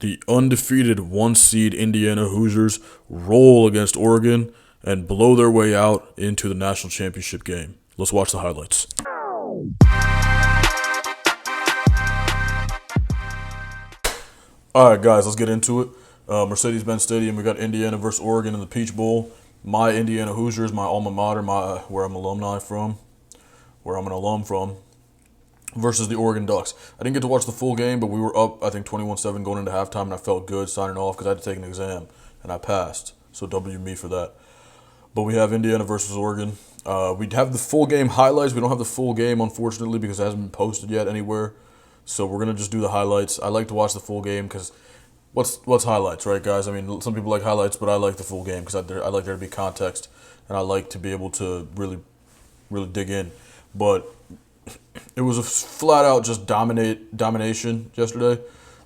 The undefeated one-seed Indiana Hoosiers roll against Oregon and blow their way out into the national championship game. Let's watch the highlights. All right, guys, let's get into it. Mercedes-Benz Stadium, we got Indiana versus Oregon in the Peach Bowl. My Indiana Hoosiers, my alma mater, where I'm an alum from, versus the Oregon Ducks. I didn't get to watch the full game, but we were up, I think, 21-7 going into halftime, and I felt good signing off because I had to take an exam, and I passed. So W me for that. But we have Indiana versus Oregon. We have the full game highlights. We don't have the full game, unfortunately, because it hasn't been posted yet anywhere. So we're going to just do the highlights. I like to watch the full game because what's highlights, right, guys? I mean, some people like highlights, but I like the full game because I like there to be context, and I like to be able to really dig in. But it was a flat-out just domination yesterday.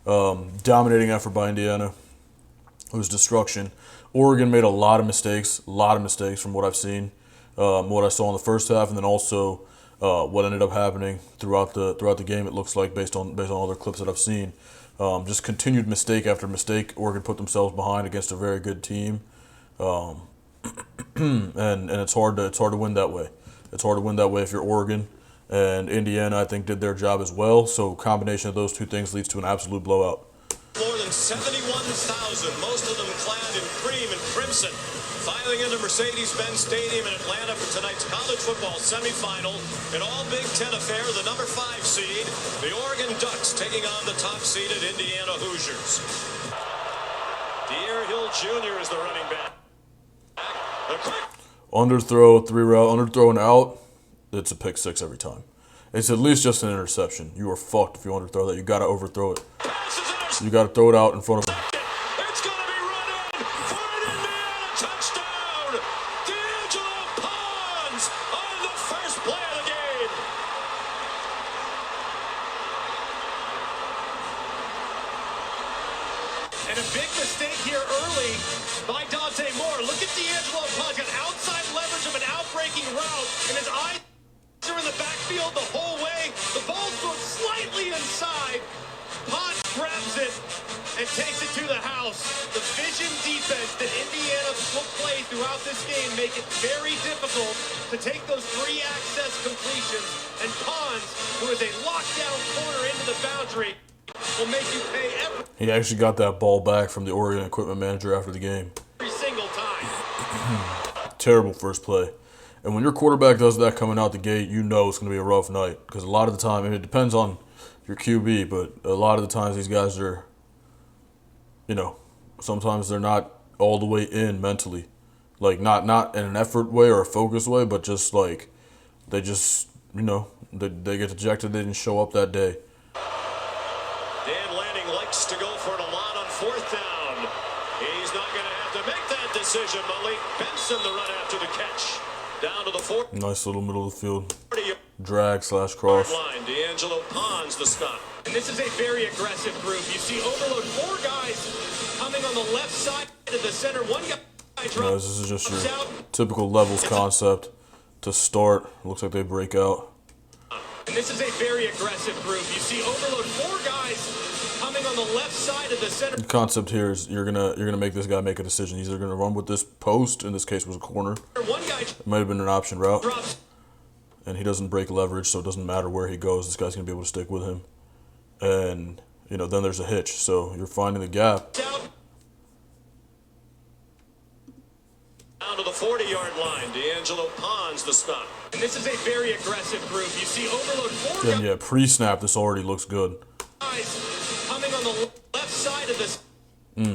Dominating effort by Indiana. It was destruction. Oregon made a lot of mistakes from what I've seen, what I saw in the first half, and then also what ended up happening throughout the game. It looks like based on other clips that I've seen, just continued mistake after mistake. Oregon put themselves behind against a very good team, and it's hard to win that way. It's hard to win that way if you're Oregon. And Indiana, I think, did their job as well. So combination of those two things leads to an absolute blowout. More than 71,000, most of them clad in cream and crimson, filing into Mercedes-Benz Stadium in Atlanta for tonight's college football semifinal. An all-Big Ten affair, the number 5 seed, the Oregon Ducks taking on the top-seeded Indiana Hoosiers. De'Aaron Hill Jr. is the running back. Underthrow, 3-route, underthrow and out. It's a pick six every time. It's at least just an interception. You are fucked if you underthrow that. You got to overthrow it. You got to throw it out in front of him. It's going to be run in for an Indiana touchdown. D'Angelo Pons on the first play of the game. And a big mistake here early by Dante Moore. Look at D'Angelo Pons. Got outside leverage of an outbreaking route, and his eyes are in the backfield the whole way. The ball's thrown slightly inside. Pons grabs it and takes it to the house. The vision defense that Indiana will play throughout this game make it very difficult to take those 3 access completions. And Pons, who is a lockdown corner into the boundary, will make you pay He actually got that ball back from the Oregon equipment manager after the game. every single time. Terrible first play. And when your quarterback does that coming out the gate, you know it's going to be a rough night. Because a lot of the time, and it depends on your QB, but a lot of the times these guys are, sometimes they're not all the way in mentally. Like, not in an effort way or a focused way, but just like, they just, they get dejected, they didn't show up that day. Dan Lanning likes to go for it a lot on 4th down. He's not going to have to make that decision. Malik Benson, the run after the catch. Down to the 4. Nice little middle of the field. Drag/cross. Line. D'Angelo Pons, the stop. And this is a very aggressive group. You see overload 4 guys coming on the left side of the center. One guy drops. This is just your typical levels concept to start. Looks like they break out. And this is a very aggressive group. You see overload 4 guys coming on the left side of the center. The concept here is you're gonna make this guy make a decision. He's either gonna run with this post, in this case was a corner. One guy It might have been an option route. drops. And he doesn't break leverage, so it doesn't matter where he goes. This guy's gonna be able to stick with him. And then there's a hitch. So you're finding the gap. Down to the 40-yard line. D'Angelo Pons, the stop. And this is a very aggressive group. You see overload 4 Then yeah, pre-snap this already looks good. guys coming on the left side of the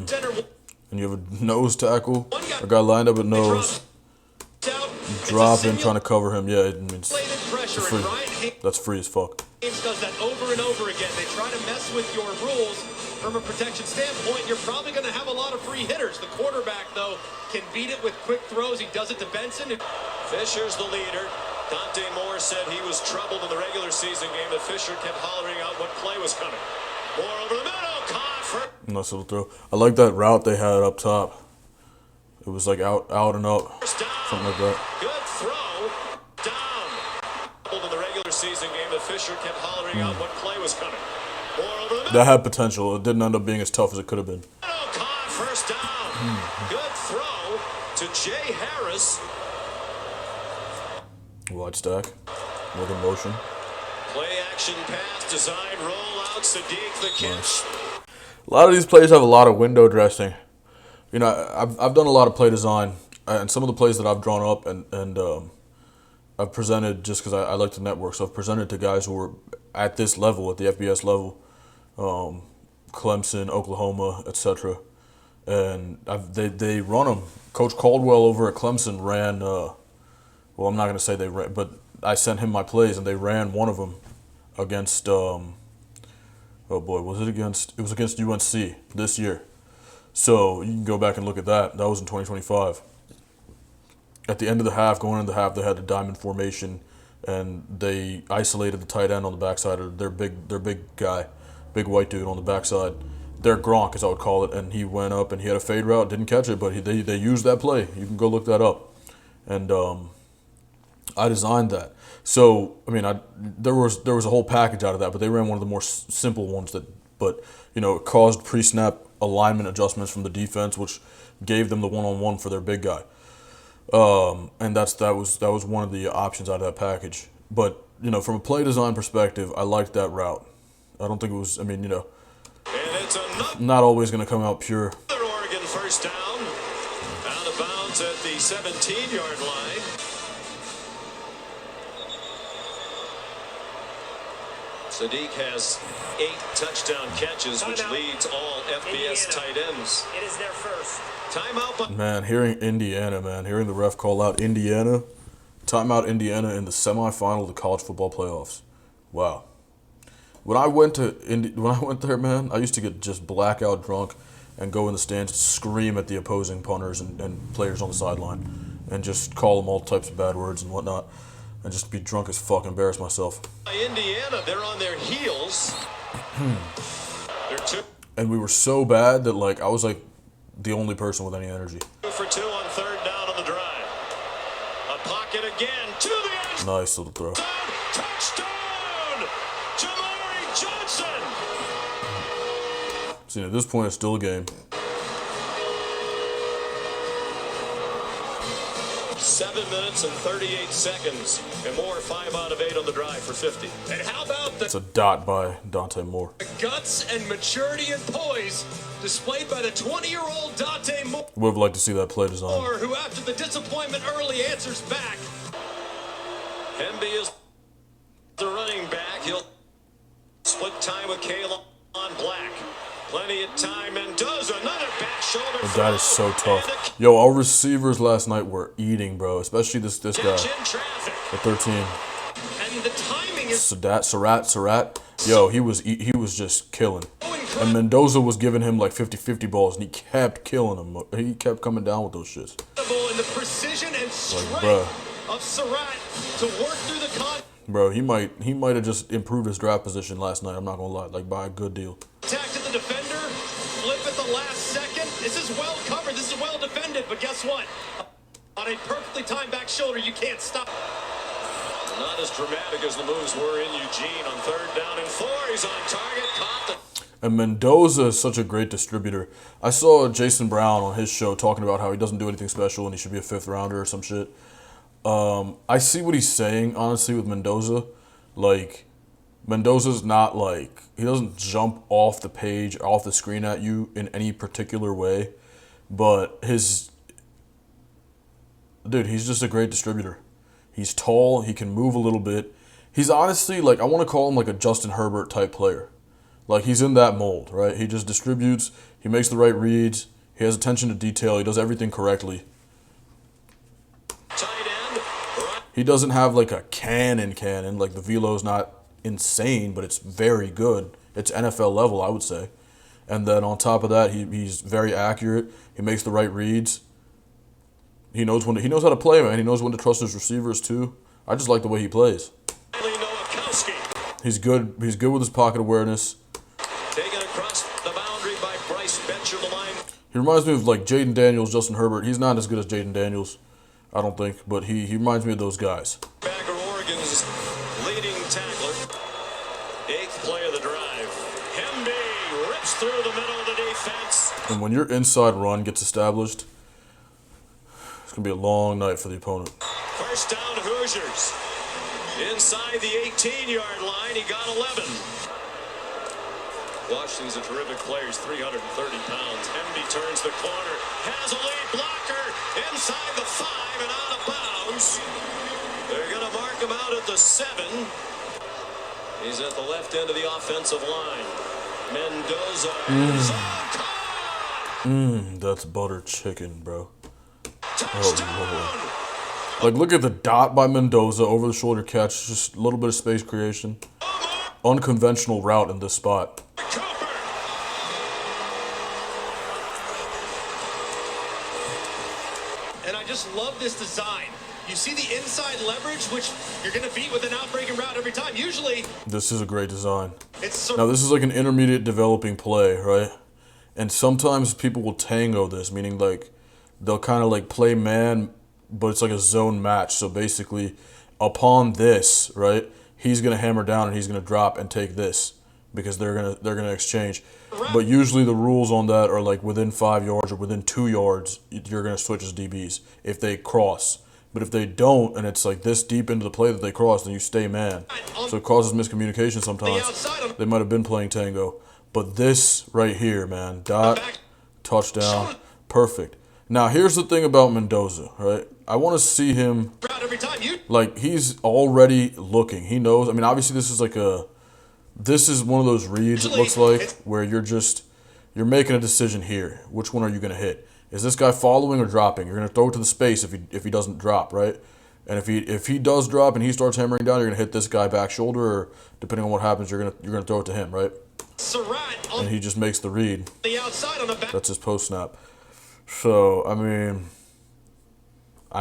center. And you have a nose tackle. A guy lined up at nose. Drop him, trying to cover him. Yeah, it means Pressure, free. and Ryan That's free as fuck. Haynes does that over and over again. They try to mess with your rules. From a protection standpoint, you're probably going to have a lot of free hitters. The quarterback, though, can beat it with quick throws. He does it to Benson. Fisher's the leader. Dante Moore said he was troubled in the regular season game, that Fisher kept hollering out what play was coming. Moore over the middle, caught for... Nice little throw. I like that route they had up top. It was like out and up. Something like that. Good throw. Down. In the regular season game, that Fisher kept hollering out what play was coming. Moore over the That had potential. It didn't end up being as tough as it could have been. Caught first down. Good throw to Jay Harris. Wide stack. With a motion. Play action pass, design rollout, Sadiq the catch. A lot of these plays have a lot of window dressing. You know, I've done a lot of play design, and some of the plays that I've drawn up and I've presented just because I like to network. So I've presented to guys who were at this level, at the FBS level, Clemson, Oklahoma, etc. And they run them. Coach Caldwell over at Clemson ran. Well, I'm not going to say they ran, but I sent him my plays, and they ran one of them against. Oh boy, was it against? It was against UNC this year. So you can go back and look at that. That was in 2025. At the end of the half, going into the half, they had a diamond formation, and they isolated the tight end on the backside, or their big guy, big white dude on the backside. Their Gronk, as I would call it, and he went up and he had a fade route, didn't catch it, but they used that play. You can go look that up, and I designed that. So I mean, there was a whole package out of that, but they ran one of the more simple ones but it caused pre-snap alignment adjustments from the defense, which gave them the one-on-one for their big guy. And that was one of the options out of that package. But from a play design perspective, I liked that route. I don't think it was. I mean, And it's not always going to come out pure. another Oregon first down. Out of bounds at the 17-yard line. Sadiq has 8 touchdown catches, which leads all FBS tight ends. It is their first. Timeout by Man, hearing the ref call out Indiana, timeout Indiana in the semifinal of the college football playoffs. Wow. When I went there, man, I used to get just blackout drunk and go in the stands and scream at the opposing punters and players on the sideline and just call them all types of bad words and whatnot and just be drunk as fuck, embarrass myself. Indiana. They're on their heels. They're 2 And we were so bad that I was the only person with any energy. for 2 on third down on the drive. A pocket again to the end. Nice little throw. Touchdown! Jamari Johnson! See, at this point, it's still a game. 7 minutes and 38 seconds. And Moore 5 out of 8 on the drive for 50. And how about It's the a dot by Dante Moore. guts and maturity and poise displayed by the 20-year-old Dante Moore, Would have liked to see that play design. who after the disappointment early answers back. Hemby is the running back. He'll split time with Kalon Black. Plenty of time. Mendoza, another back shoulder. That is so throw. tough. Yo, our receivers last night were eating, bro. Especially this guy, Catch in traffic. the 13. And the timing is Surratt. Yo, he was just killing. so And incredible. Mendoza was giving him 50-50 balls, and he kept killing him. He kept coming down with those shits. In the precision and strength bruh. of Surratt to work through the Bro, he might have just improved his draft position last night. I'm not gonna lie, by a good deal. contact to the defender, flip at the last second. This is well covered. This is well defended. But guess what? On a perfectly timed back shoulder, you can't stop. Not as dramatic as the moves were in Eugene on third down and 4. He's on target. Caught the And Mendoza is such a great distributor. I saw Jason Brown on his show talking about how he doesn't do anything special and he should be a 5th rounder or some shit. I see what he's saying, honestly, with Mendoza. Mendoza's not he doesn't jump off the page, off the screen at you in any particular way. But he's just a great distributor. He's tall, he can move a little bit. He's honestly, I want to call him a Justin Herbert type player. He's in that mold, right? He just distributes, he makes the right reads, he has attention to detail, he does everything correctly. tight end. Right. He doesn't have a cannon. The velo's not insane, but it's very good. It's NFL level, I would say. And then on top of that, he's very accurate. He makes the right reads. He knows how to play, man. He knows when to trust his receivers too. I just like the way he plays. Nowakowski. He's good. He's good with his pocket awareness. Taken across the boundary by Bryce Betcher, the line. He reminds me of Jaden Daniels, Justin Herbert. He's not as good as Jaden Daniels, I don't think, but he reminds me of those guys. Bagger, Oregon's leading tackler. 8th play of the drive. Hemby And when your inside run gets established, it's going to be a long night for the opponent. First down, Hoosiers. Inside the 18-yard line, he got 11. Washington's a terrific player. He's 330 pounds. Emby turns the corner. Has a lead blocker. Inside the 5 and out of bounds. They're going to mark him out at the 7. He's at the left end of the offensive line. Mendoza is caught. That's butter chicken, bro. Touchdown. Oh, Lord. Like, look at the dot by Mendoza, over the shoulder catch, just a little bit of space creation. Unconventional route in this spot. And I just love this design. You see the inside leverage, which you're going to beat with an out-breaking route every time. Usually, This is a great design. it's Now, this is like an intermediate developing play, right? And sometimes people will tango this, meaning like they'll kind of like play man, but it's like a zone match. So basically, upon this, right, he's gonna hammer down and he's gonna drop and take this because they're gonna exchange. But usually the rules on that are like within 5 yards or within 2 yards, you're gonna switch as DBs if they cross. But if they don't, and it's like this deep into the play that they cross, then you stay man. So it causes miscommunication sometimes. They might have been playing tango. But this right here, man, dot, touchdown, perfect. Now, here's the thing about Mendoza, right? I want to see him, like, he's already looking. He knows. I mean, obviously, this is one of those reads, it looks like, where you're making a decision here. Which one are you going to hit? Is this guy following or dropping? You're going to throw it to the space if he doesn't drop, right? And if he does drop and he starts hammering down, you're going to hit this guy back shoulder, or depending on what happens, you're going to throw it to him, right? And he just makes the read. That's his post snap. So, I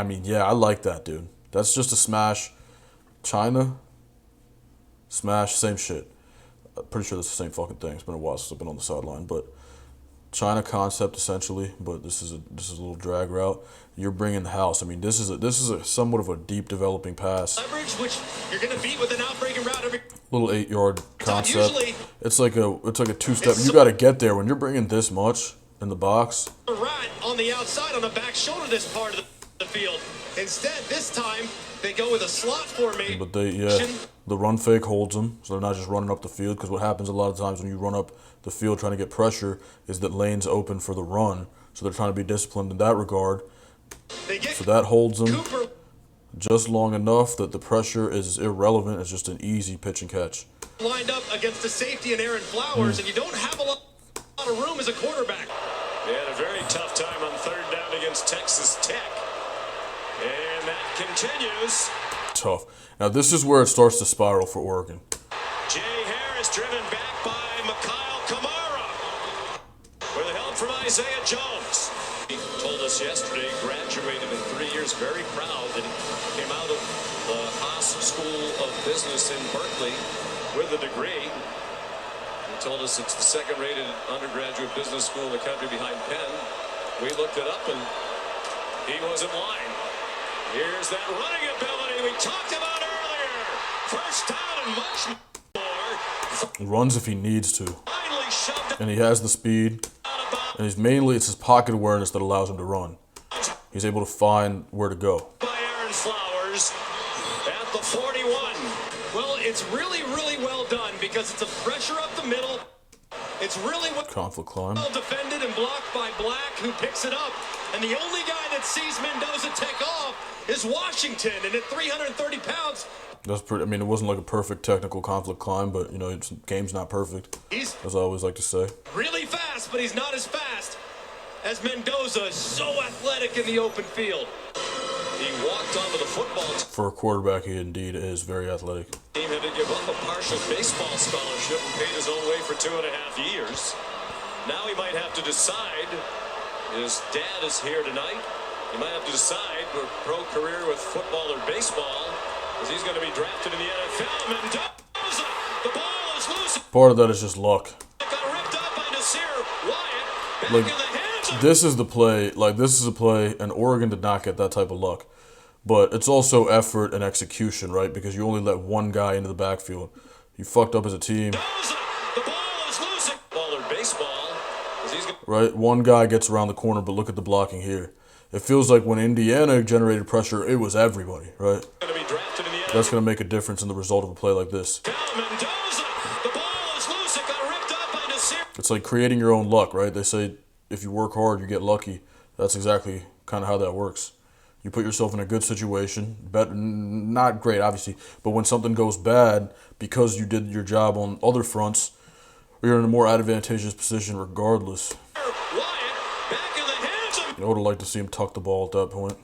mean, yeah, I like that, dude. That's just a smash. China, smash, same shit. I'm pretty sure that's the same fucking thing. It's been a while since I've been on the sideline, but China concept essentially. But this is a little drag route. You're bringing the house. I mean, this is a somewhat of a deep developing pass. Leverage, which you're going to beat with an out-breaking route every Little 8-yard concept. It's like a 2-step. You got to get there when you're bringing this much in the box. Right on the outside, on the back shoulder, this part of the field. Instead, this time they go with a slot formation. But the run fake holds them, so they're not just running up the field. Because what happens a lot of times when you run up the field trying to get pressure is that lanes open for the run. So they're trying to be disciplined in that regard. So that holds them just long enough that the pressure is irrelevant. It's just an easy pitch and catch. Lined up against the safety and Aaron Flowers, and you don't have a lot of room as a quarterback. They had a very tough time on third down against Texas Tech. And that continues. Tough. Now this is where it starts to spiral for Oregon. Jay Harris driven back by Mikhail Kamara with help from Isaiah Jones. He told us yesterday, graduated in 3 years, very proud that he came out of the Haas School of Business in Berkeley with a degree. He told us it's the second-rated undergraduate business school in the country behind Penn. We looked it up, and he wasn't lying. Here's that running ability we talked about earlier. First down and much more. He runs if he needs to. And he has the speed. And it's his pocket awareness that allows him to run. He's able to find where to go. By Aaron Flowers at the 41. Well, it's really, really well done because it's a pressure up the middle. It's really conflict climb. Well defended and blocked by Black, who picks it up. And the only guy that sees Mendoza take off is Washington. And at 330 pounds, that's pretty. I mean, it wasn't like a perfect technical conflict climb, but you know, game's not perfect. He's as I always like to say. Really fast, but he's not as fast as Mendoza. Is so athletic in the open field. He walked onto the football. For a quarterback, he indeed is very athletic. He had to give up a partial baseball scholarship and paid his own way for 2.5 years. Now he might have to decide. His dad is here tonight. He might have to decide for a pro career with football or baseball, because he's going to be drafted in the NFL. Mendoza, the ball is loose. Part of that is just luck. Got ripped up by Nasir Wyatt. Back like, in the hands of this is the play. Like, this is a play, and Oregon did not get that type of luck. But it's also effort and execution, right? Because you only let one guy into the backfield. You fucked up as a team. Mendoza, the ball is loose. Ball or baseball. right? One guy gets around the corner, but look at the blocking here. It feels like when Indiana generated pressure, it was everybody, right? That's going to make a difference in the result of a play like this. It's like creating your own luck, right? They say if you work hard, you get lucky. That's exactly kind of how that works. You put yourself in a good situation, not great, obviously, but when something goes bad, because you did your job on other fronts, you're in a more advantageous position regardless. I would have liked to see him tuck the ball at that point.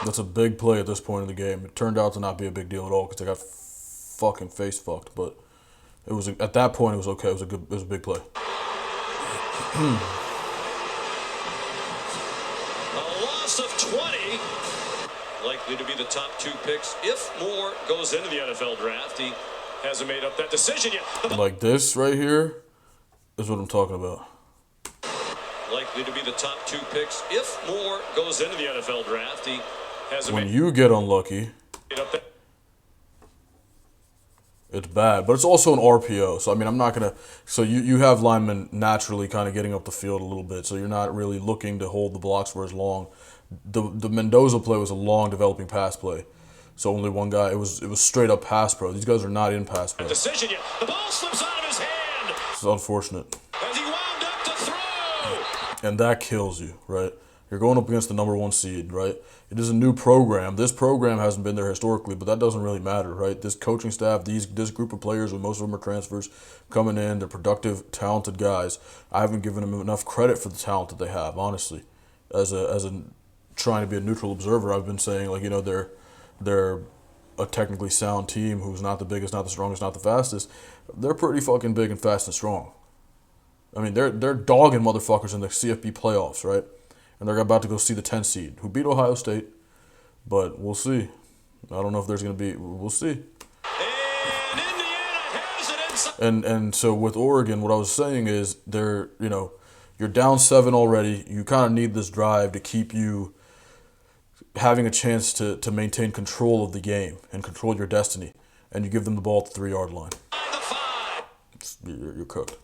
That's a big play at this point in the game. It turned out to not be a big deal at all because they got fucking face fucked. But it was at that point it was okay. It was a big play. A loss of 20. Likely to be the top 2 picks if Moore goes into the NFL draft. He hasn't made up that decision yet. Like this right here is what I'm talking about. Likely to be the top 2 picks if Moore goes into the NFL draft. He hasn't when you get unlucky, made up that. It's bad, but it's also an RPO. So, I mean, I'm not going to... So, you have linemen naturally kind of getting up the field a little bit, so you're not really looking to hold the blocks for as long. The Mendoza play was a long developing pass play. So, only one guy. It was straight up pass pro. These guys are not in pass pro. Decision yet. The ball slips out of his hand. It's unfortunate. As he wound up to throw. And that kills you, right? You're going up against the number 1 seed, right? It is a new program. This program hasn't been there historically, but that doesn't really matter, right? This coaching staff, this group of players, most of them are transfers, coming in, they're productive, talented guys. I haven't given them enough credit for the talent that they have, honestly. As a trying to be a neutral observer, I've been saying, like, you know, they're a technically sound team who's not the biggest, not the strongest, not the fastest. They're pretty fucking big and fast and strong. I mean, they're dogging motherfuckers in the CFB playoffs, right? And they're about to go see the 10 seed, who beat Ohio State. But we'll see. I don't know if there's going to be... We'll see. And so with Oregon, what I was saying is you're down 7 already. You kind of need this drive to keep you having a chance to maintain control of the game and control your destiny. And you give them the ball at the 3-yard line. You're cooked.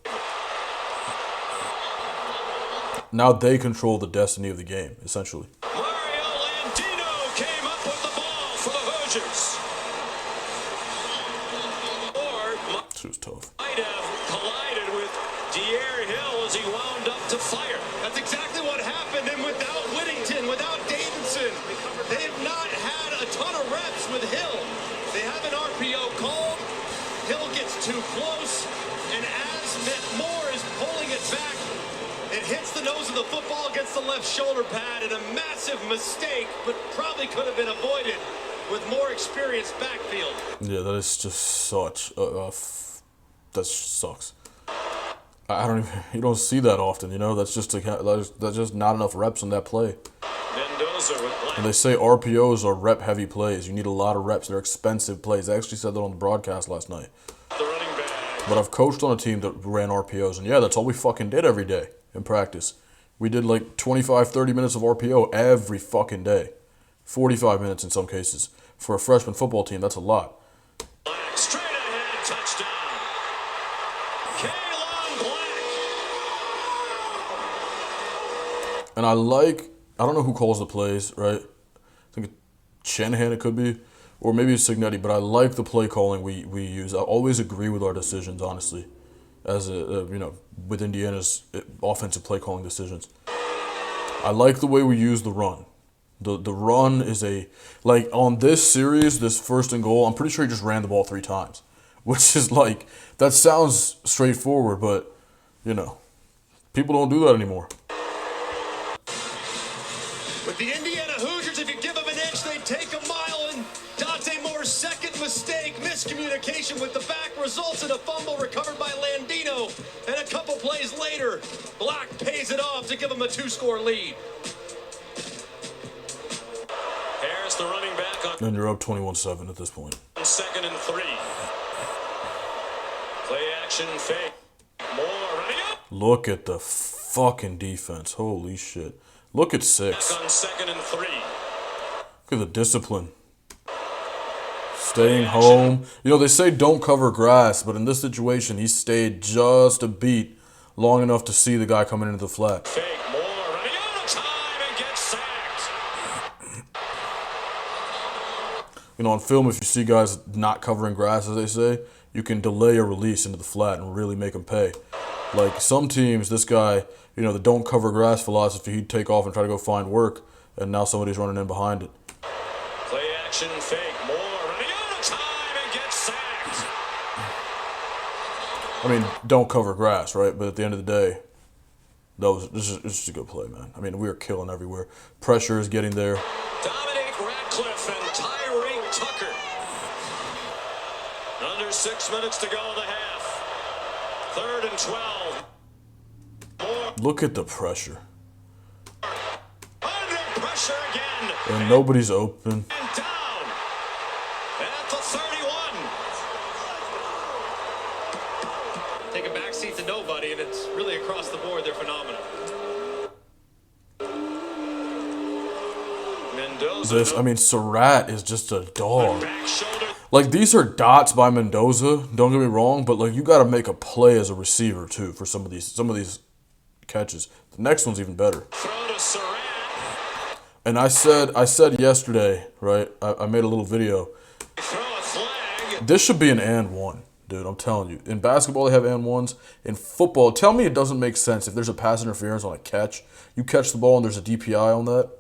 Now they control the destiny of the game, essentially. Mario Landino came up with the ball for the Hoosiers. This was tough. Might have collided with De'Aaron Hill as he wound up to fire. That's exactly what happened. And without Whittington, without Davidson, they have not had a ton of reps with Hill. They have an RPO called. Hill gets too close. And as Moore is pulling it back, it hits the nose of the football against the left shoulder pad, and a massive mistake, but probably could have been avoided with more experienced backfield. Yeah, that is just such that sucks. I don't even, you don't see that often, you know. That's just not enough reps on that play. Mendoza with and they say RPOs are rep heavy plays. You need a lot of reps. They're expensive plays. I actually said that on the broadcast last night. the running back. But I've coached on a team that ran RPOs, and yeah, that's all we fucking did every day in practice. We did like 25, 30 minutes of RPO every fucking day. 45 minutes in some cases. For a freshman football team, that's a lot. Black, straight ahead, touchdown. Kaylon Black. And I don't know who calls the plays, right? I think Shanahan it could be, or maybe it's Signetti, but I like the play calling we use. I always agree with our decisions, honestly, as with Indiana's offensive play calling decisions. I like the way we use the run. The run is on this series, this 1st and goal, I'm pretty sure he just ran the ball 3 times, which is that sounds straightforward, but, people don't do that anymore. With the Indiana Hoosiers, if you give them an inch, they take a mile, and Dante Moore's second mistake, miscommunication with the back, results in a fumble recovered by Landino, and a couple plays later, Black pays it off to give them a 2-score lead. Harris, the running back, on And you're up 21-7 at this point. 2nd and 3. Play action fake. Moore running up. Look at the fucking defense. Holy shit. Look at 6. Back on 2nd and 3. Look at the discipline. Staying home. You know, they say don't cover grass, but in this situation, he stayed just a beat long enough to see the guy coming into the flat. Fake more, running out of time and gets sacked. You know, on film, if you see guys not covering grass, as they say, you can delay a release into the flat and really make them pay. Like some teams, this guy, you know, the don't cover grass philosophy, he'd take off and try to go find work, and now somebody's running in behind it. Play action fake more, running out of time and gets sacked. I mean, don't cover grass, right? But at the end of the day, this is just a good play, man. I mean, we are killing everywhere. Pressure is getting there. Dominic Ratcliffe and Tyree Tucker. Under 6 minutes to go in the half. 3rd and 12. More. Look at the pressure. Under pressure again. And nobody's open. And down. At the 31. Take a backseat to nobody, and it's really across the board. They're phenomenal. Mendoza. I mean, Surratt is just a dog. Back shoulder. Like, these are dots by Mendoza, don't get me wrong, but, like, you got to make a play as a receiver, too, for some of these catches. The next one's even better. Throw to Surratt. And I said yesterday, right, I made a little video. Throw a flag. This should be an and one, dude, I'm telling you. In basketball, they have and ones. In football, tell me it doesn't make sense if there's a pass interference on a catch. You catch the ball and there's a DPI on that.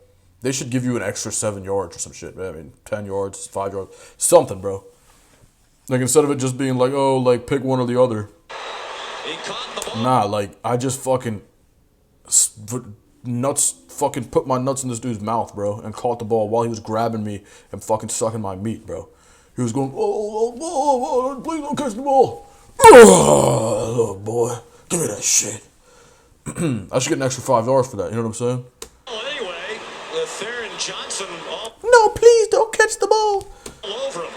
They should give you an extra 7 yards or some shit, man. I mean, 10 yards, 5 yards, something, bro. Like, instead of it just being like, oh, like, pick one or the other. He caught the ball. Nah, like, I just fucking put my nuts in this dude's mouth, bro, and caught the ball while he was grabbing me and fucking sucking my meat, bro. He was going, oh, please don't catch the ball. Oh, boy, give me that shit. I should get an extra 5 yards for that, you know what I'm saying? Well, anyway, Theron Johnson all No, please don't catch the ball. over him.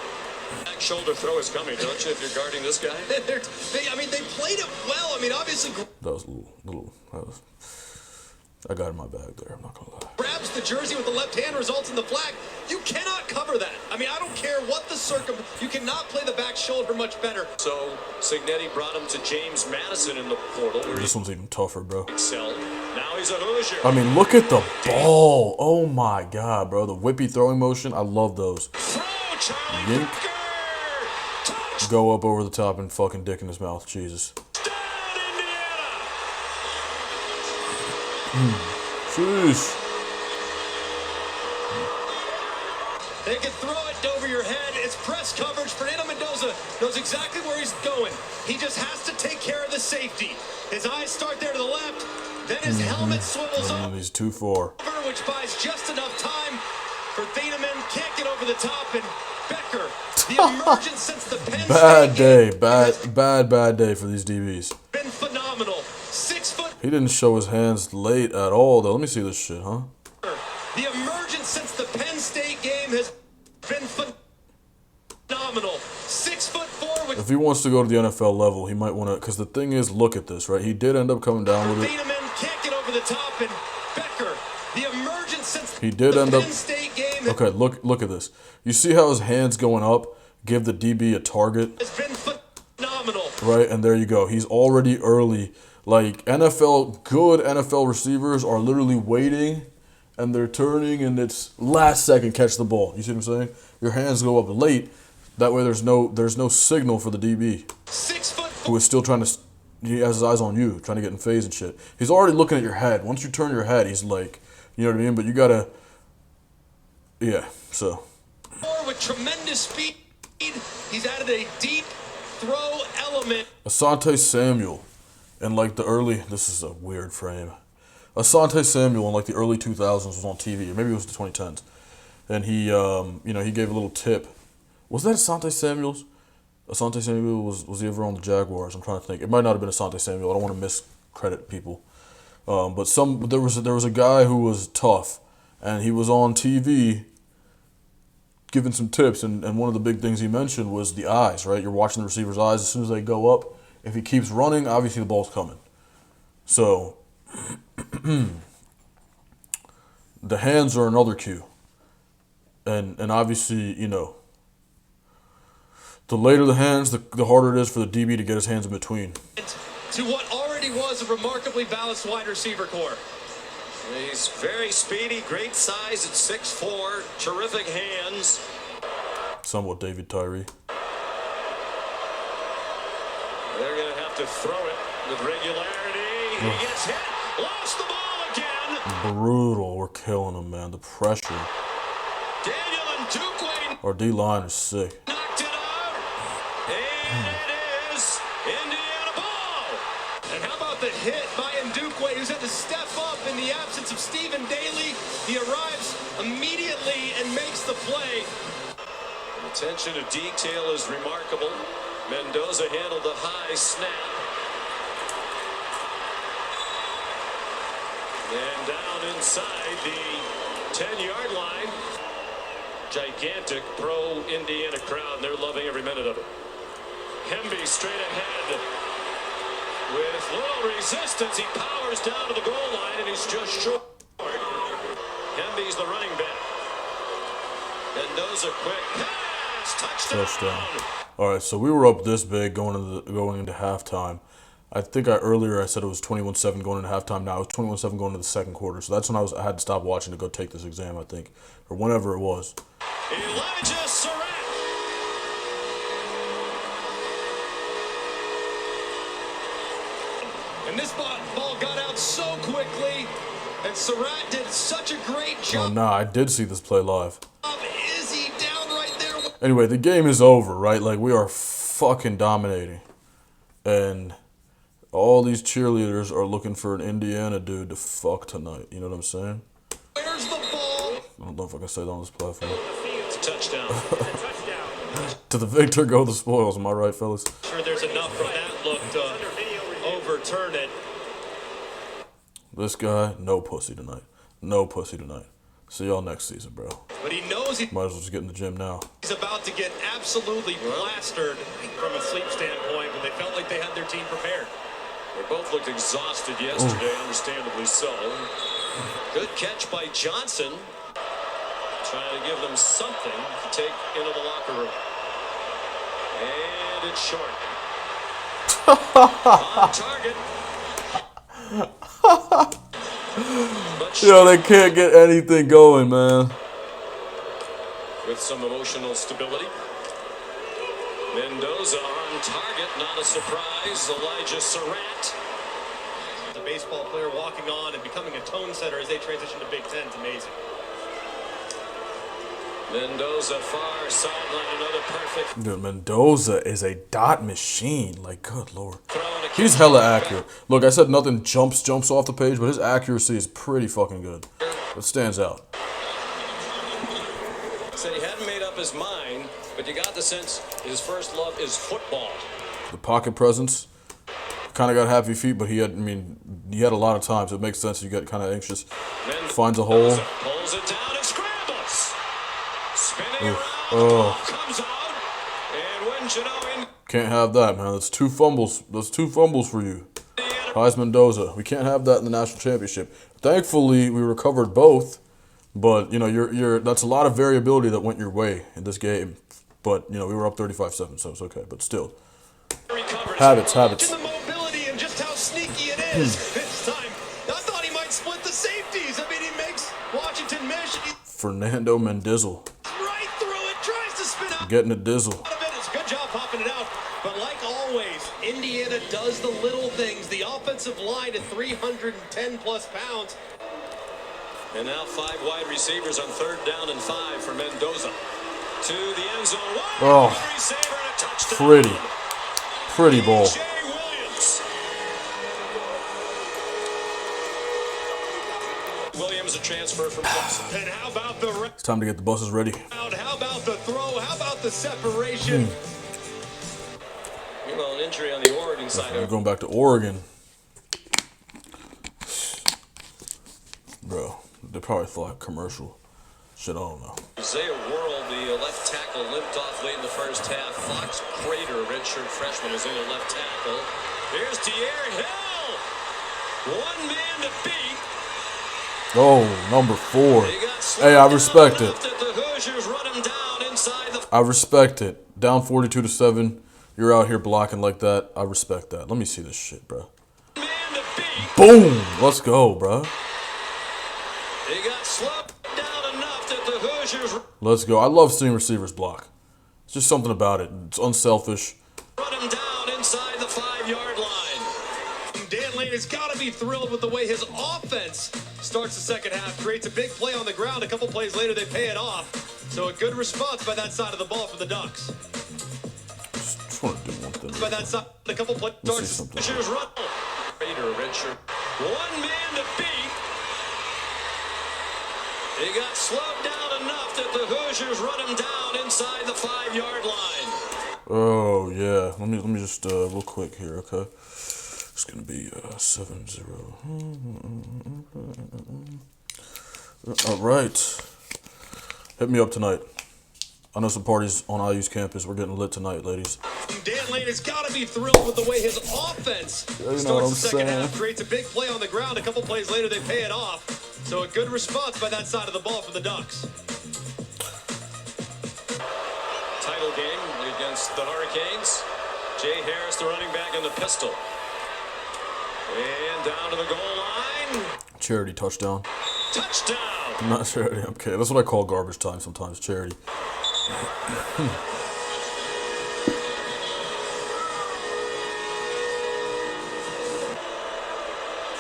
Back shoulder throw is coming, don't you, if you're guarding this guy? they played it well. I mean, obviously. That was a little I got in my bag there, I'm not going to lie. Grabs the jersey with the left hand, results in the flag. You cannot cover that. I mean, I don't care what the you cannot play the back shoulder much better. So, Signetti brought him to James Madison in the portal. Where This one's even tougher, bro. excelled. Now he's a Hoosier. I mean, look at the ball. Oh, my God, bro. The whippy throwing motion, I love those. Throw, Charlie Yank. Parker. Touch. Go up over the top and fucking dick in his mouth. Jesus. Down, Indiana. Sheesh. They can throw it over your head. It's press coverage. Fernando Mendoza knows exactly where he's going. He just has to take care of the safety. His eyes start there to the left. Then his helmet swivels over, He's too far. which buys just enough time for Thieneman. Can't get over the top. And Becker, the emergence since the Penn Bad State day. game Bad day for these DBs. has been phenomenal. 6 foot. He didn't show his hands late at all, though. Let me see this shit, huh? The emergence since the Penn State game has been phenomenal. 6'4" with If he wants to go to the NFL level, he might want to, because the thing is, look at this, right? He did end up coming down with it. Thieneman can't get over the top, and Becker, the emergence since He did the end up. Penn State game Okay, look at this. You see how his hands going up give the DB a target, has been phenomenal. right? And there you go. He's already early. Like good NFL receivers are literally waiting, and they're turning, and it's last second catch the ball. You see what I'm saying? Your hands go up late. That way, there's no signal for the DB 6'4" who is still trying to. He has his eyes on you, trying to get in phase and shit. He's already looking at your head. Once you turn your head, he's like, you know what I mean? But you gotta. Yeah. So. with tremendous speed. He's added a deep throw element. Asante Samuel, in like the early. This is a weird frame. Asante Samuel in like the early 2000s was on TV, or maybe it was the 2010s, and he, he gave a little tip. Was that Asante Samuel's? Asante Samuel was he ever on the Jaguars? I'm trying to think. It might not have been Asante Samuel. I don't want to miscredit people, but there was a guy who was tough, and he was on TV giving some tips, and one of the big things he mentioned was the eyes. Right, you're watching the receiver's eyes. As soon as they go up, if he keeps running, obviously the ball's coming. So. The hands are another cue, and obviously The later the hands, the harder it is for the DB to get his hands in between. To what already was a remarkably balanced wide receiver core. He's very speedy, great size at 6'4", terrific hands. Somewhat David Tyree. They're going to have to throw it with regularity. He gets hit, lost the ball again. Brutal. We're killing him, man. The pressure. Daniel and Duke Our D-line is sick. knocked it out. And it is Indiana ball. And how about the hit by Ndukwe, who's had to step up in the absence of Stephen Daly? He arrives immediately and makes the play. Attention to detail is remarkable. Mendoza handled the high snap. And down inside the 10-yard line. Gigantic pro-Indiana crowd, and they're loving every minute of it. Hemby straight ahead. With little resistance, he powers down to the goal line, and he's just short. Hemby's the running back. Mendoza quick pass, touchdown. All right, so we were up this big going into halftime. I think earlier I said it was 21-7 going into halftime. Now it's 21-7 going into the second quarter. So that's when I had to stop watching to go take this exam, I think, or whenever it was. Elijah Surratt. And this ball got out so quickly, and Surratt did such a great job. Oh, nah, I did see this play live. Is he down right there? Anyway, the game is over, right? Like, we are fucking dominating. And all these cheerleaders are looking for an Indiana dude to fuck tonight. You know what I'm saying? Where's the ball? I don't know if I can say that on this platform. It's a touchdown. To the victor go the spoils. Am I right, fellas? Sure, there's enough from that look to overturn it. This guy, no pussy tonight. No pussy tonight. See y'all next season, bro. But he knows Might as well just get in the gym now. he's about to get absolutely plastered from a sleep standpoint, but they felt like they had their team prepared. They both looked exhausted yesterday, understandably so. Good catch by Johnson. Trying to give them something to take into the locker room. And it's short. On target. Yo, they can't get anything going, man. With some emotional stability. Mendoza on target, not a surprise. Elijah Surratt. The baseball player walking on and becoming a tone setter as they transition to Big Ten is amazing. Mendoza far sideline, another perfect. Dude, Mendoza is a dot machine. Like, good lord. Throwing a He's hella accurate. Look, I said nothing jumps off the page, but his accuracy is pretty fucking good. It stands out. Said he hadn't made up his mind, but you got the sense his first love is football. The pocket presence. Kind of got happy feet, but he had a lot of time, so it makes sense. You get kind of anxious. Finds a hole. Pulls it down and scrambles. Spinning around, Oh. comes out, and wouldn't you know, Can't have that, man. That's 2 fumbles. That's 2 fumbles for you. Heisman Mendoza. We can't have that in the national championship. Thankfully, we recovered both, but you know, that's a lot of variability that went your way in this game. But you know, we were up 35-7, so it's okay. But still, habits. The mobility and just how sneaky it is this time. I thought he might split the safeties. I mean, he makes Washington miss. Fernando Mendizzle Right through it, tries to spin out. getting a dizzle. It's a good job popping it out. But like always, Indiana does the little things. The offensive line at 310 plus pounds. And now 5 wide receivers on 3rd down and 5 for Mendoza. To the end zone. Oh, Receiver and a touchdown. Pretty ball. Jay Williams. Williams, a transfer from Clemson. And how about the It's time to get the buses ready. round? How about the throw? How about the separation? Well, an injury on the Oregon side. We're going back to Oregon. Bro, they probably thought commercial. Shit, I don't know. Isaiah Worrell, the left tackle, limped off late in the first half. Fox Crater, redshirt freshman, is in at left tackle. Here's Tierre Hill. One man to beat. Oh, number 4. Hey, I respect it. The Hoosiers run him down inside the... I respect it. Down 42-7. You're out here blocking like that. I respect that. Let me see this shit, bro. Man to beat. Boom! Let's go, bro. He got slowed down enough that the Hoosiers Let's go. I love seeing receivers block. It's just something about it. It's unselfish. run him down inside the 5-yard line. Dan Lane has got to be thrilled with the way his offense starts the second half, creates a big play on the ground. A couple plays later, they pay it off. So a good response by that side of the ball for the Ducks. Just want to do one thing. By that side, a couple plays. Let's see something. Hoosiers run. Raider, redshirt. One man to beat. He got slowed down enough that the Hoosiers run him down inside the 5-yard line. Oh yeah. Let me just real quick here, okay? It's gonna be 7-0. All right. Hit me up tonight. I know some parties on IU's campus. We're getting lit tonight, ladies. Dan Lane has got to be thrilled with the way his offense starts the second half, creates a big play on the ground. A couple plays later, they pay it off. So a good response by that side of the ball for the Ducks. Title game against the Hurricanes. Jay Harris, the running back, in the pistol. And down to the goal line. Charity touchdown. Touchdown. Not charity. I'm kidding. That's what I call garbage time sometimes. Charity.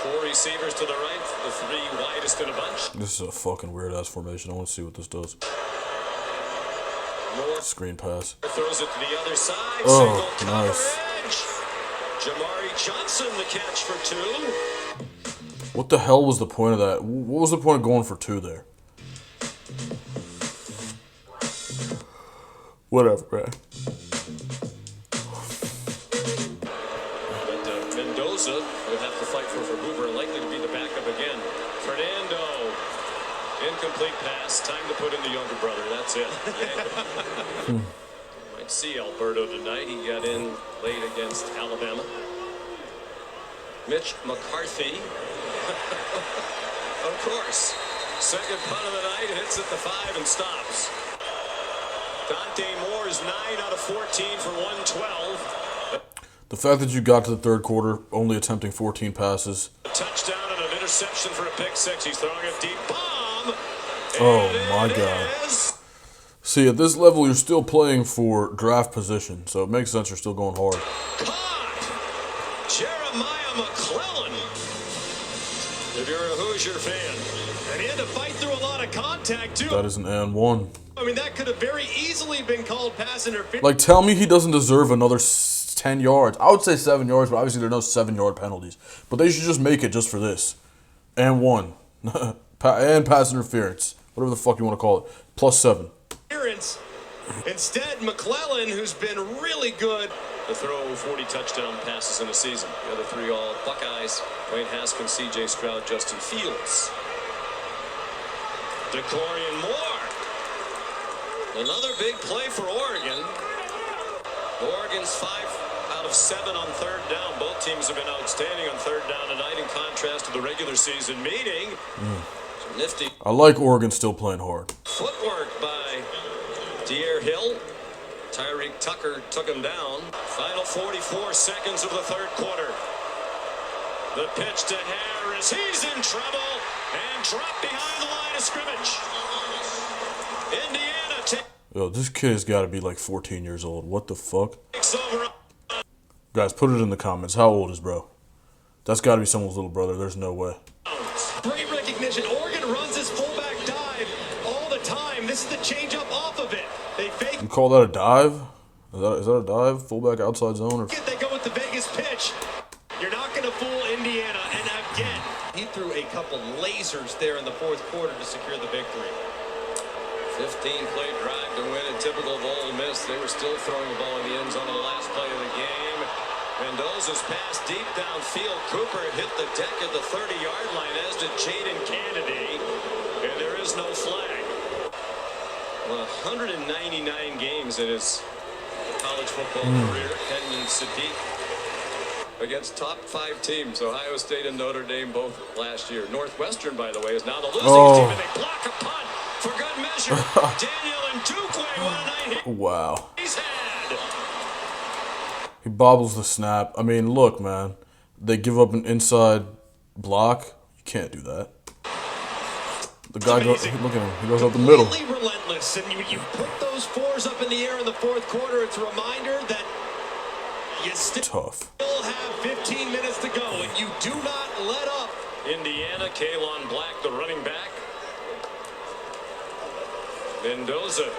Four receivers to the right, the 3 widest in a bunch. This is a fucking weird ass formation. I want to see what this does. Moore Screen pass. throws it to the other side. Oh, Single nice. coverage. Jamari Johnson, the catch for 2. What the hell was the point of that? What was the point of going for 2 there? Whatever, bro. But Mendoza would have to fight for Hoover, likely to be the backup again. Fernando, incomplete pass. Time to put in the younger brother. That's it. Might see Alberto tonight. He got in late against Alabama. Mitch McCarthy. Of course. Second punt of the night, hits at the 5 and stops. Dante Moore is 9 out of 14 for 112. The fact that you got to the third quarter only attempting 14 passes. A touchdown and an interception for a pick 6. He's throwing a deep bomb. Oh my God. See, at this level, you're still playing for draft position, so it makes sense you're still going hard. Caught! Jeremiah McClellan. If you're a Hoosier fan. And he had to fight through a lot of contact, too. That is an and 1. I mean, that could have very easily been called pass interference. Like, tell me he doesn't deserve another 10 yards. I would say 7 yards, but obviously there are no 7-yard penalties. But they should just make it just for this. And 1. And pass interference. Whatever the fuck you want to call it. Plus 7. Instead, McClellan, who's been really good. To throw 40 touchdown passes in a season. The other 3 all Buckeyes. Wayne Haskins, C.J. Stroud, Justin Fields. DeCorian Moore. Another big play for Oregon. Oregon's 5 out of 7 on third down. Both teams have been outstanding on third down tonight in contrast to the regular season meeting. Some nifty I like Oregon still playing hard. footwork by De'Aaron Hill. Tyreek Tucker took him down. Final 44 seconds of the third quarter. The pitch to Harris. He's in trouble and dropped behind the line of scrimmage. Indiana Yo, this kid has got to be like 14 years old. What the fuck? takes over. Guys, put it in the comments. How old is bro? That's got to be someone's little brother. There's no way. Great recognition. Oregon runs this fullback dive all the time. This is the change-up off of it. They fake You call that a dive? Is that a dive? Fullback outside zone? Or it. They go with the Vegas pitch. You're not going to fool Indiana. And again, he threw a couple lasers there in the fourth quarter to secure the victory. 15-play drive to win a typical of Ole Miss. They were still throwing the ball in the end zone on the last play of the game. Mendoza's pass deep downfield. Cooper hit the deck at the 30-yard line, as did Jaden Kennedy. And there is no flag. 199 games in his college football career. Kenyon Sadiq against top 5 teams. Ohio State and Notre Dame both last year. Northwestern, by the way, is now the losing team, and they block a punt for good measure. Daniel Ndugu Oakley, what a night Wow. he's had. He bobbles the snap. I mean, look, man. They give up an inside block. You can't do that. The guy goes, look at him. He goes up the middle. Completely relentless, and you put those fours up in the air in the fourth quarter. It's a reminder that you still have 15 minutes to go, and you do not let up. Indiana, Kalon Black, the running back. Mendoza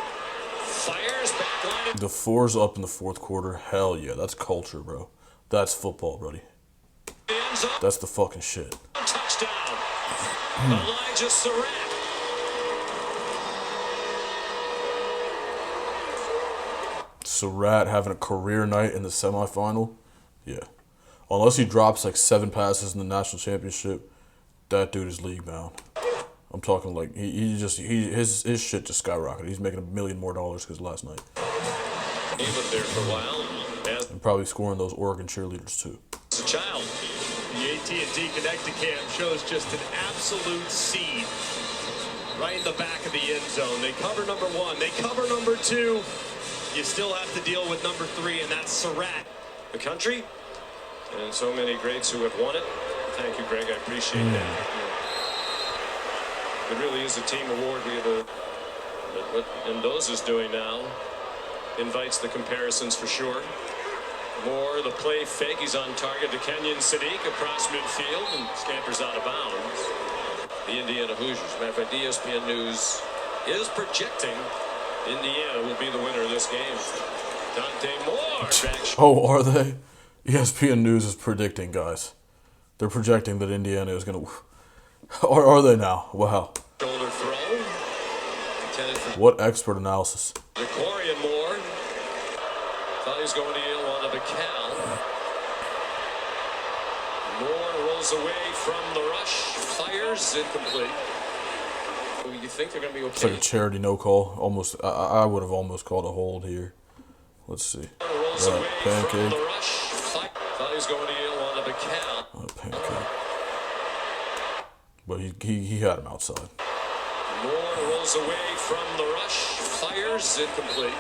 fires back line. The fours up in the fourth quarter. Hell yeah, that's culture, bro. That's football, buddy. That's the fucking shit. Touchdown. Elijah Surratt. Surratt having a career night in the semifinal. Yeah. Unless he drops like 7 passes in the national championship, that dude is league bound. I'm talking like his shit just skyrocketed. He's making $1 million more because last night. He was there for a while. And probably scoring those Oregon cheerleaders too. As a child. The AT&T Connected Cam shows just an absolute seed right in the back of the end zone. They cover number 1. They cover number 2. You still have to deal with number 3, and that's Surratt. The country, and so many greats who have won it. Thank you, Greg. I appreciate that. It really is a team award. We have what Mendoza's doing now invites the comparisons for sure. Moore, the play fake. He's on target to Kenyon Sadiq across midfield and scampers out of bounds. The Indiana Hoosiers. Matter of fact, ESPN News is projecting Indiana will be the winner of this game. Dante Moore. Oh, are they? ESPN News is predicting, guys. They're projecting that Indiana is going to... Or are they now? Wow. Shoulder throw. What expert analysis. Jacorian Moore. Thought he was going to Yale on to Cal. Moore rolls away from the rush. Fires. Incomplete. You think they're going to be okay? It's like a charity no call. Almost. I would have almost called a hold here. Let's see. Pancake. Thought he was going to Yale on to Cal. Pancake. But he had him outside. Moore rolls away from the rush. Fires. Incomplete.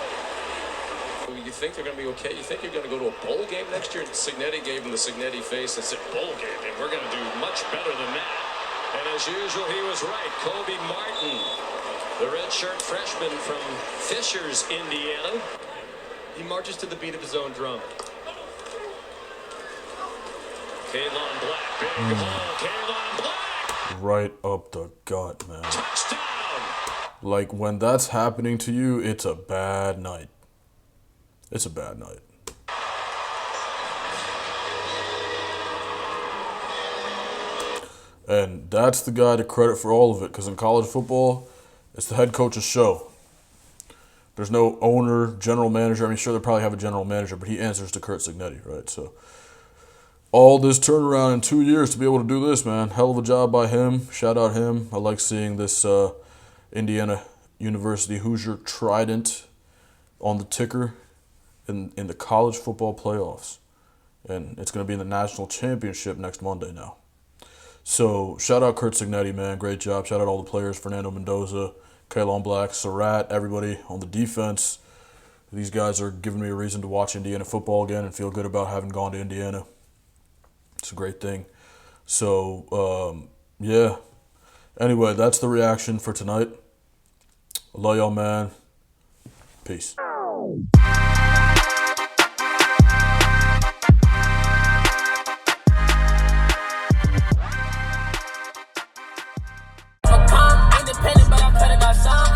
You think they're going to be okay? You think you're going to go to a bowl game next year? Signetti gave him the Signetti face and said, bowl game, and we're going to do much better than that. And as usual, he was right. Kobe Martin, the redshirt freshman from Fishers, Indiana. He marches to the beat of his own drum. Kalon Black, big hole. Kalon Black. Right up the gut, man. Touchdown. Like, when that's happening to you, it's a bad night. It's a bad night. And that's the guy to credit for all of it, because in college football, it's the head coach's show. There's no owner, general manager. I mean, sure, they probably have a general manager, but he answers to Curt Cignetti, right? So, all this turnaround in 2 years to be able to do this, man. Hell of a job by him. Shout out him. I like seeing this Indiana University Hoosier trident on the ticker in the college football playoffs. And it's going to be in the national championship next Monday now. So, shout out Curt Cignetti, man. Great job. Shout out all the players. Fernando Mendoza, Kalon Black, Surratt, everybody on the defense. These guys are giving me a reason to watch Indiana football again and feel good about having gone to Indiana. It's a great thing. So, yeah. Anyway, that's the reaction for tonight. I love y'all, man. Peace. Independent, but I cut it myself.